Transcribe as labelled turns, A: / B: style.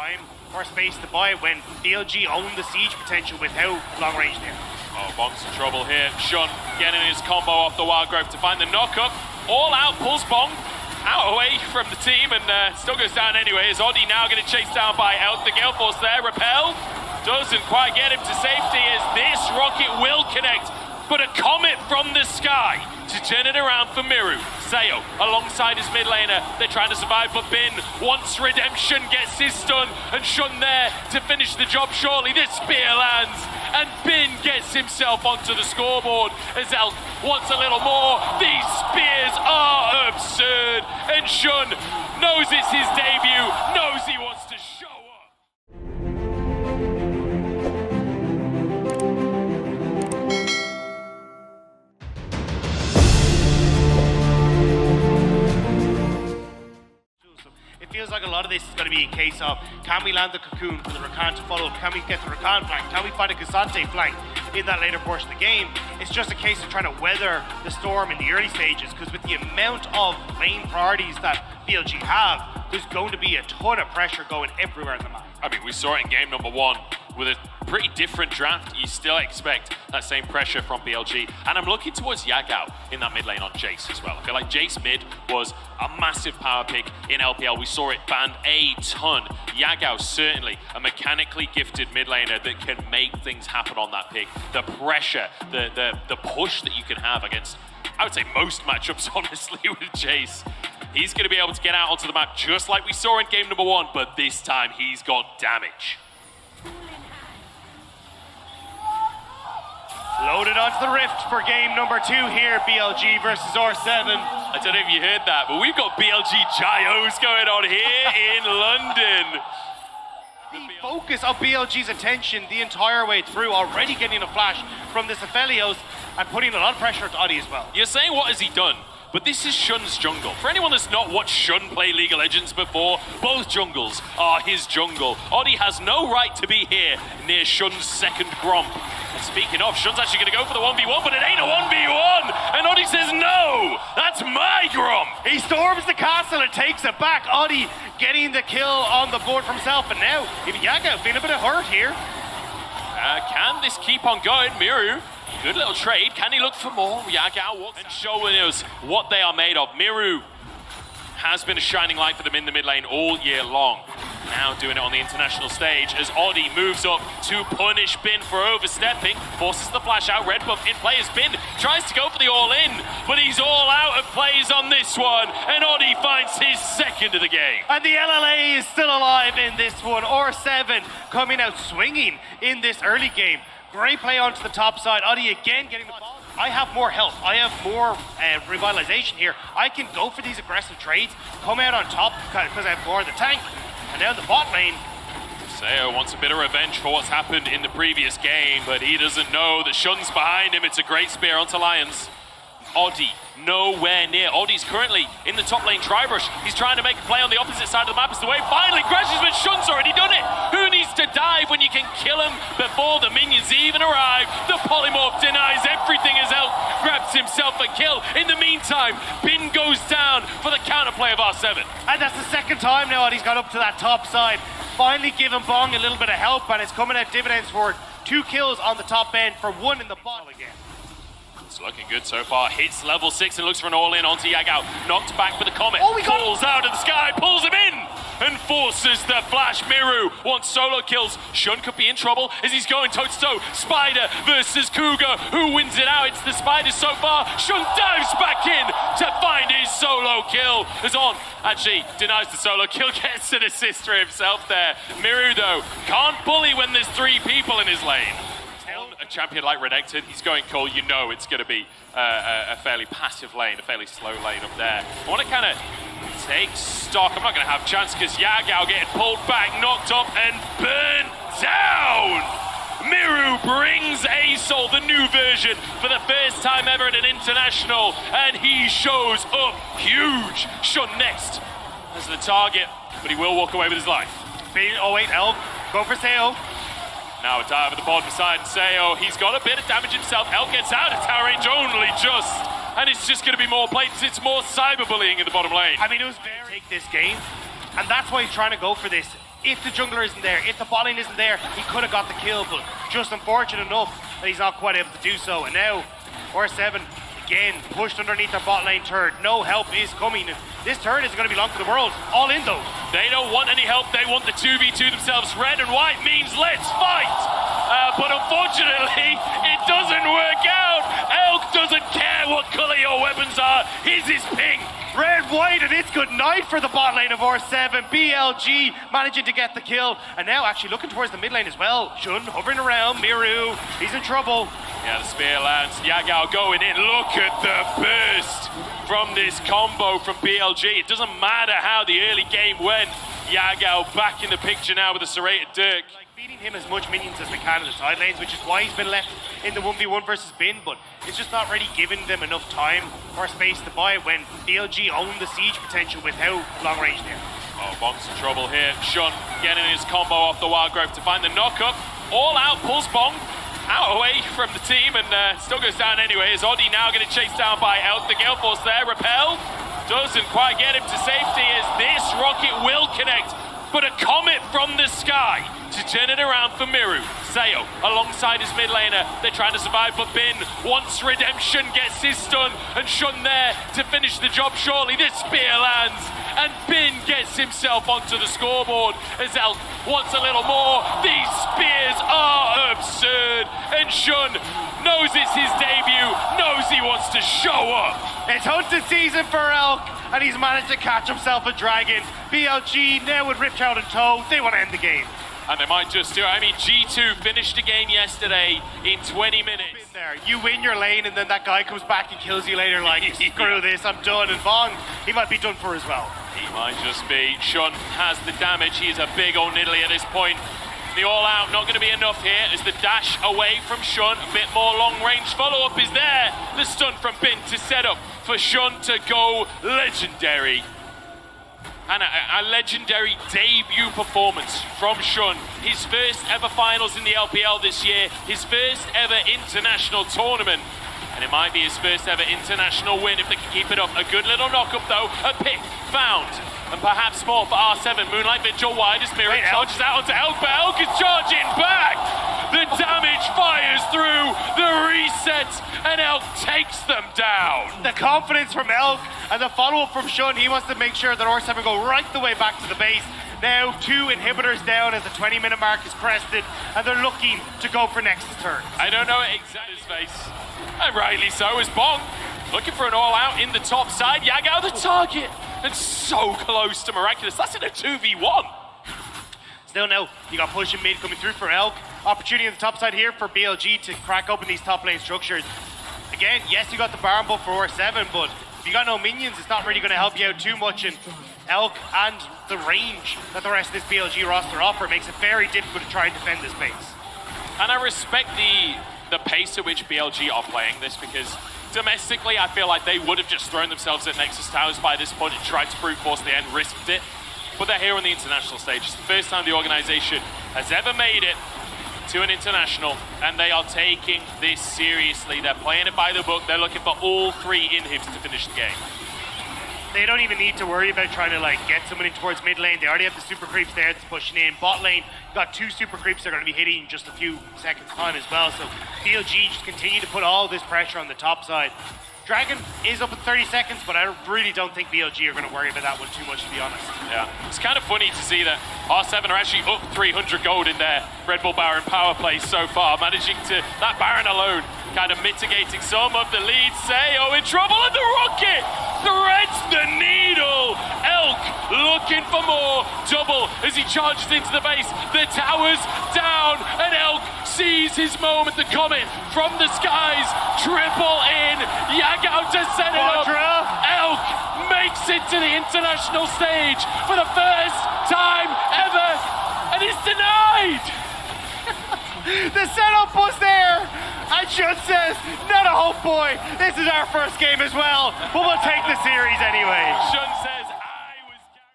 A: time or space to buy when BLG own the siege potential without long range there.
B: Oh, Bong's in trouble here. Xun getting his combo off the Wild Growth to find the knockup. All out, pulls Bong out away from the team and still goes down anyway. Is Oddie now getting chased down by Elk? The Gale Force there, repelled. Doesn't quite get him to safety as this rocket will connect. But a comet from the sky to turn it around for Mireu. Sayo alongside his mid laner. They're trying to survive, but Bin wants redemption, gets his stun, and Xun there to finish the job shortly. This spear lands, and Bin gets himself onto the scoreboard as Elk wants a little more. These spears are absurd, and Xun knows it's his debut, knows he wants to show up.
A: It feels like a lot of this is going to be a case of, can we land the cocoon for the Rakan to follow? Can we get the Rakan flank? Can we find a Ksante flank in that later portion of the game? It's just a case of trying to weather the storm in the early stages, because with the amount of lane priorities that BLG have, there's going to be a ton of pressure going everywhere in the map.
B: I mean, we saw it in game number 1 with a pretty different draft. You still expect that same pressure from BLG. And I'm looking towards Yagao in that mid lane on Jayce as well. I feel like Jayce mid was a massive power pick in LPL. We saw it banned a ton. Yagao certainly a mechanically gifted mid laner that can make things happen on that pick. The pressure, the push that you can have against, I would say, most matchups, honestly, with Jayce. He's going to be able to get out onto the map just like we saw in game number 1, but this time he's got damage.
A: Loaded onto the Rift for game number 2 here, BLG versus R7.
B: I don't know if you heard that, but we've got BLG Gyos going on here in London.
A: The focus of BLG's attention the entire way through, already getting a flash from this Aphelios and putting a lot of pressure to Oddie as well.
B: You're saying, what has he done? But this is Xun's jungle. For anyone that's not watched Xun play League of Legends before, both jungles are his jungle. Oddie has no right to be here near Xun's second Gromp. And speaking of, Xun's actually going to go for the 1v1, but it ain't a 1v1! And Oddie says, no! That's my Gromp!
A: He storms the castle and takes it back. Oddie getting the kill on the board for himself, and now even Yagao feeling a bit of hurt here.
B: Can this keep on going? Mireu, good little trade. Can he look for more? Yagao walks and showing us what they are made of. Mireu has been a shining light for them in the mid lane all year long. Now doing it on the international stage as Oddie moves up to punish Bin for overstepping, forces the flash out, red buff in play as Bin tries to go for the all-in, but he's all out of plays on this one, and Oddie finds his second of the game.
A: And the LLA is still alive in this one. R7 coming out swinging in this early game. Great play onto the top side. Oddie again getting the ball. I have more health. I have more revitalization here. I can go for these aggressive trades, come out on top because I have more of the tank. And now the bot lane.
B: Sayo wants a bit of revenge for what's happened in the previous game, but he doesn't know that Xun's behind him. It's a great spear onto Lyonz. Oddie, nowhere near. Oddie's currently in the top lane Tribrush. He's trying to make a play on the opposite side of the map as the wave finally crashes, but Xun's already done it. Who needs to dive when you can kill him before the minions even arrive? The polymorph denies everything as Elk grabs himself a kill. In the meantime, Bin goes down for the counterplay of R7.
A: And that's the second time now Oddie's got up to that top side. Finally giving Bong a little bit of help, and it's coming at dividends for 2 kills on the top end for 1 in the bot again.
B: It's looking good so far. Hits level 6 and looks for an all-in onto Yagao. Knocked back for the Comet.
A: Oh, we got
B: falls out of the sky, pulls him in, and forces the flash. Mireu wants solo kills. Xun could be in trouble as he's going toe-to-toe. Spider versus Cougar. Who wins it out? It's the Spiders so far. Xun dives back in to find his solo kill. As On actually denies the solo kill, gets an assist for himself there. Mireu, though, can't bully when there's 3 people in his lane. A champion like Rekenkton, he's going cool. You know it's going to be a fairly passive lane, a fairly slow lane up there. I want to kind of take stock. I'm not going to have a chance because Yagao getting pulled back, knocked up, and burned down. Mireu brings ASOL, the new version, for the first time ever at an international, and he shows up huge. Xun next as the target, but he will walk away with his life.
A: Oh wait, Elk, go for Sayo.
B: Now a dive at the bottom side, Sayo, he's got a bit of damage himself. Elk gets out of tower range only just, and it's just going to be more plates. It's more cyberbullying in the bottom lane.
A: I mean, it was very take this game, and that's why he's trying to go for this if the jungler isn't there, if the bot lane isn't there, he could have got the kill, but just unfortunate enough that he's not quite able to do so. And now, R7 again pushed underneath their bot lane turret. No help is coming. This turret is going to belong to the world. All in though.
B: They don't want any help. They want the 2v2 themselves. Red and white means let's fight. But unfortunately, it doesn't work out. Elk doesn't care what color your weapons are. His is pink.
A: Red, white, and it's good night for the bot lane of R7. BLG managing to get the kill. And now actually looking towards the mid lane as well. Xun hovering around. Mireu, he's in trouble.
B: Yeah, the spear lands. Yagao going in. Look at the burst from this combo from BLG. It doesn't matter how the early game went. Yagao back in the picture now with a serrated Dirk.
A: Like feeding him as much minions as we can in the side lanes, which is why he's been left in the 1v1 versus Bin, but it's just not really giving them enough time or space to buy when BLG own the siege potential with how long range they are.
B: Oh, Bong's in trouble here. Xun getting his combo off the wild growth to find the knock-up. All out, pulls Bong out away from the team and still goes down anyway. Is Oddie now getting chased down by Elk? The Gale Force there, repelled. Doesn't quite get him to safety as this rocket will connect. But a comet from the sky to turn it around for Mireu. Sayo alongside his mid laner. They're trying to survive, but Bin wants redemption, gets his stun, and Xun there to finish the job shortly. This spear lands, and Bin gets himself onto the scoreboard as Elk wants a little more. These spears are absurd, and Xun knows it's his debut, knows he wants to show up.
A: It's hunting season for Elk, and he's managed to catch himself a dragon. BLG now with Ripchild in tow, they want to end the game.
B: And they might just do it. I mean, G2 finished the game yesterday in 20 minutes.
A: There, you win your lane, and then that guy comes back and kills you later like, screw this, I'm done. And Bong, he might be done for as well.
B: He might just be. Xun has the damage. He's a big old Nidale at this point. The all-out not going to be enough here as the dash away from Xun. A bit more long-range follow-up is there. The stun from Bin to set up for Xun to go legendary. And a legendary debut performance from Xun. His first ever finals in the LPL this year. His first ever international tournament. And it might be his first ever international win if they can keep it up. A good little knock-up though. A pick found. And perhaps more for R7. Moonlight Vigil wide as Mireu charges out onto Elk, but Elk is charging back! The damage fires through the reset, and Elk takes them down.
A: The confidence from Elk and the follow-up from Xun. He wants to make sure that R7 go right the way back to the base. Now 2 inhibitors down as the 20-minute mark is crested, and they're looking to go for next turn.
B: I don't know exactly his face. And rightly so is Bong. Looking for an all-out in the top side. Yagao the target. And so close to miraculous. That's in a 2v1.
A: Still no, you got pushing mid coming through for Elk. Opportunity on the top side here for BLG to crack open these top lane structures. Again, yes, you got the Baron buff for R7, but if you got no minions, it's not really going to help you out too much. And Elk and the range that the rest of this BLG roster offer makes it very difficult to try and defend this base.
B: And I respect the pace at which BLG are playing this, because domestically, I feel like they would have just thrown themselves at Nexus Towers by this point and tried to brute force the end, risked it. But they're here on the international stage. It's the first time the organization has ever made it to an international, and they are taking this seriously. They're playing it by the book. They're looking for all 3 inhibs to finish the game.
A: They don't even need to worry about trying to get someone in towards mid lane. They already have the super creeps there that's pushing in. Bot lane, got 2 super creeps that are going to be hitting in just a few seconds time as well. So BLG just continue to put all this pressure on the top side. Dragon is up in 30 seconds, but I really don't think BLG are going to worry about that one too much, to be honest.
B: Yeah, it's kind of funny to see that R7 are actually up 300 gold in their Red Bull Baron power play so far, managing to, that Baron alone, kind of mitigating some of the lead. Sayo in trouble, and the rocket threads the needle. Elk looking for more. Double as he charges into the base. The tower's down, and Elk sees his moment. The comet from the skies, triple in. Yagao to set it up. Elk makes it to the international stage for the first time ever, and it's denied.
A: The setup was there, and Xun says, not a hope, boy. This is our first game as well, but we'll take the series anyway.
B: Xun says